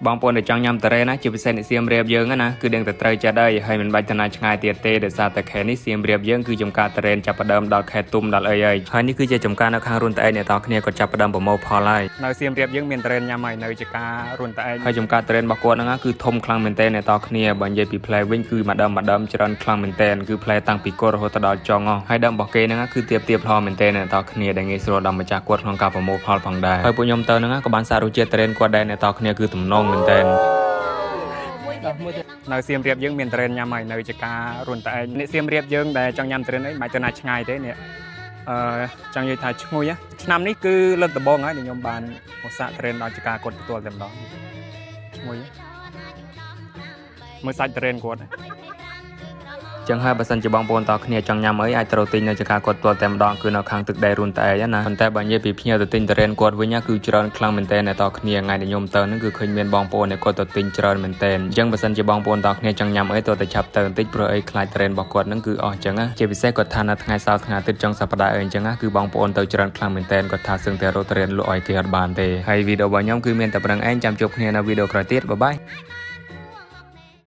បងប្អូនដែលចង់ញ៉ាំតារ៉េណាជាពិសេសអ្នកសៀមរាបយើងណាគឺដឹងតែត្រូវចាត់ហើយហើយមិនបាច់ទៅណាឆ្ងាយទៀតទេដោយសារតែខេត្តនេះសៀមរាបយើងគឺចំការតារ៉េចាប់ផ្ដើមដល់ខេត្តទុំដល់អីហើយនេះគឺជាចំការនៅខាងរុនត្អែកអ្នកនរគ្នាក៏ចាប់ផ្ដើមប្រមូលផលហើយនៅសៀមរាបយើងមានតារ៉េញ៉ាំហើយនៅជាការរុនត្អែកហើយចំការតារ៉េរបស់គាត់ហ្នឹងគឺធំខ្លាំងមែនទែនអ្នកនរគ្នាបើនិយាយពីផ្លែវិញគឺម្ដងច្រើនខ្លាំងមែនទែនគឺផ្លែតាំងពីគល់រហូតដល់ចុងហើយដើមរបស់គេហ្នឹងគឺទៀបល្អមែនទែនអ្នកនរគ្នាដែលងាយស្រួលដល់ម្ចាស់គាត់ក្នុងការប្រមូលផលផងដែរហើយពួកខ្ញុំទៅហ្នឹងក៏បានសាររសជាតិតារ៉េគាត់ដែរអ្នកនរគ្នាគឺទំនងមែនទែននៅសៀមរាបយើងមានតារ៉េញ៉ាំហើយនៅជាការរុនត្អែកអ្នកសៀមរាបយើងដែលចង់ញ៉ាំតារ៉េអីមិនទៅណាឆ្ងាយទេនេះចង់និយាយថាឈ្ងុយឆ្នាំនេះគឺលើកដំបូងហើយខ្ញុំបានមកសាកតារ៉េដល់ជាការគាត់ទទួលតែម្ដងឈ្ងុយមើលសាច់តារ៉េគាត់ចឹងហើយបើសិនជាបងប្អូនតគ្នាចង់ញ៉ាំអីអាចត្រូវទិញនៅចង្ការគាត់ទាល់តែម្ដងគឺនៅខាងទឹកដីរុនត្អែកណាប៉ុន្តែបើនិយាយពីភ្ញៀវទៅទិញតារ៉េនគាត់វិញគឺច្រើនខ្លាំងមែនតើអ្នកតគ្នាថ្ងៃដែលខ្ញុំទៅហ្នឹងគឺឃើញមានបងប្អូនគាត់ទៅទិញច្រើនមែនតើអញ្ចឹងបើសិនជាបងប្អូនតគ្នាចង់ញ៉ាំអីទៅតែឆាប់ទៅបន្តិចព្រោះអីខ្លាចតារ៉េនរបស់គាត់ហ្នឹងគឺអស់អញ្ចឹងជាពិសេសគាត់ថានៅថ្ងៃសៅរ៍ថ្ងៃអាទិត្យចុងសប្តាហ៍អីអញ្ចឹងគឺបងប្អូនទៅច្រើនខ្លាំងមែនតើគាត់ថាសឹងតែរកតារ៉េនលក់ឲ្យគេអត់បានទេហើយវីដេអូរបស់ខ្ញុំគឺមានតែប៉ុណ្្នឹងឯងចាំជួបគ្នានៅវីដេអូក្រោយទៀតបាយបាយ